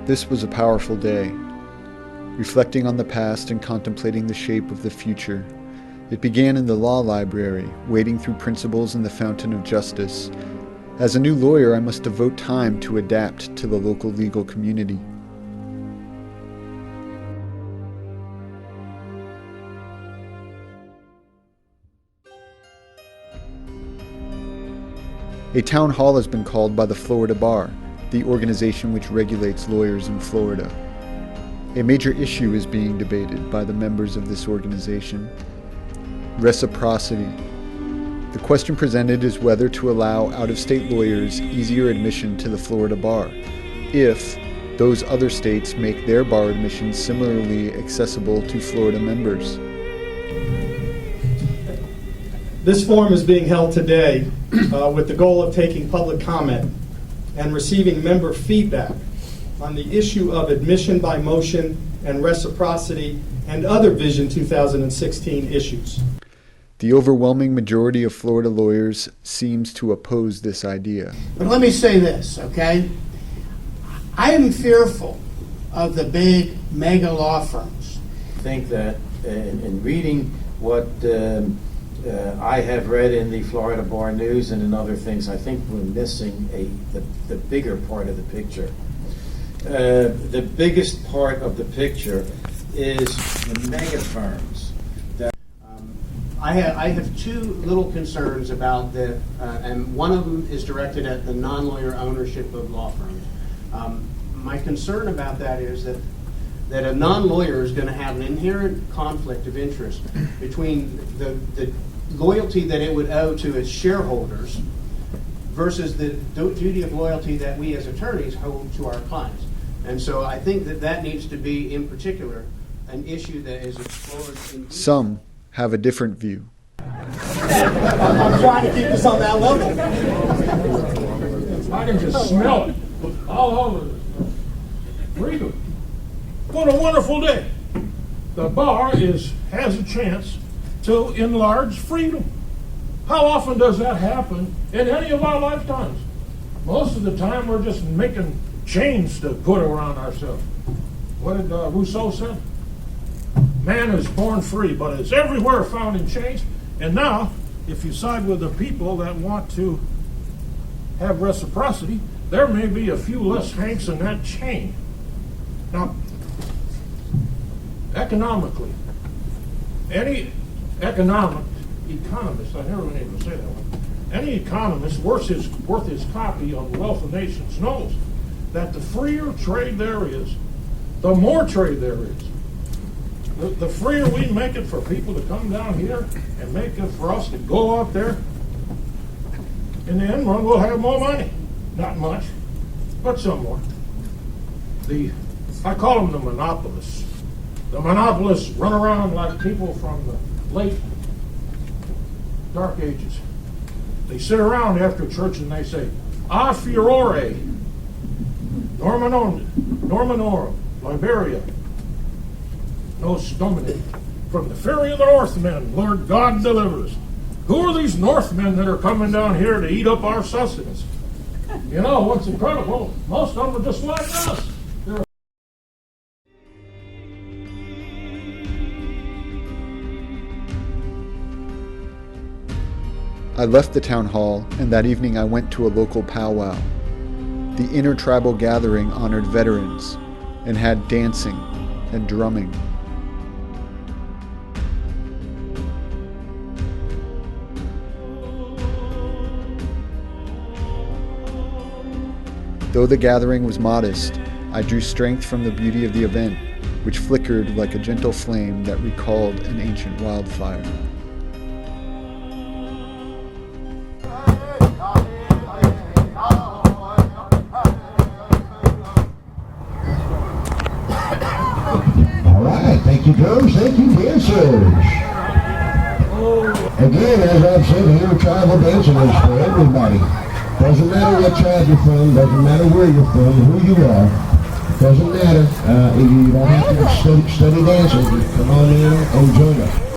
This was a powerful day. Reflecting on the past and contemplating the shape of the future. It began in the law library, wading through principles in the fountain of justice. As a new lawyer, I must devote time to adapt to the local legal community. A town hall has been called by the Florida Bar, the organization which regulates lawyers in Florida. A major issue is being debated by the members of this organization: reciprocity. The question presented is whether to allow out-of-state lawyers easier admission to the Florida Bar, if those other states make their bar admissions similarly accessible to Florida members. This forum is being held today with the goal of taking public comment and receiving member feedback on the issue of admission by motion and reciprocity and other Vision 2016 issues. The overwhelming majority of Florida lawyers seems to oppose this idea. But let me say this, okay? I am fearful of the big mega law firms. I think that in reading what I have read in the Florida Bar News and in other things, I think we're missing the bigger part of the picture. The biggest part of the picture is the mega firms. I have two little concerns about and one of them is directed at the non-lawyer ownership of law firms. My concern about that is that a non-lawyer is going to have an inherent conflict of interest between the loyalty that it would owe to its shareholders versus the duty of loyalty that we as attorneys hold to our clients. And so I think that needs to be, in particular, an issue that is explored in detail. Some have a different view. I'm trying to keep this on that level. I can just smell it all over this. Freedom. What a wonderful day. The bar has a chance to enlarge freedom. How often does that happen in any of our lifetimes? Most of the time we're just making chains to put around ourselves. What did Rousseau say? Man is born free, but is everywhere found in chains. And now, if you side with the people that want to have reciprocity, there may be a few less hanks in that chain. Now, economically, any economist, I never been able to say that one, any economist worth his copy on Wealth of Nations knows that the freer trade there is, the more trade there is. The freer we make it for people to come down here and make it for us to go out there, in the end run we'll have more money. Not much, but some more. I call them the monopolists. The monopolists run around like people from the late Dark Ages. They sit around after church and they say, "A furore, Normanorum, Liberia, Nos Domine, from the fury of the Northmen, Lord God delivers." Who are these Northmen that are coming down here to eat up our sustenance? You know, what's incredible, most of them are just like us. I left the town hall, and that evening I went to a local powwow. The Inter-Tribal gathering honored veterans and had dancing and drumming. Though the gathering was modest, I drew strength from the beauty of the event, which flickered like a gentle flame that recalled an ancient wildfire. Thank you, drums. Thank you, dancers. Again, as I've said, Inter-Tribal dancing is for everybody. Doesn't matter what tribe you're from, doesn't matter where you're from, who you are. Doesn't matter. You don't have to study dancing. Come on in and join us.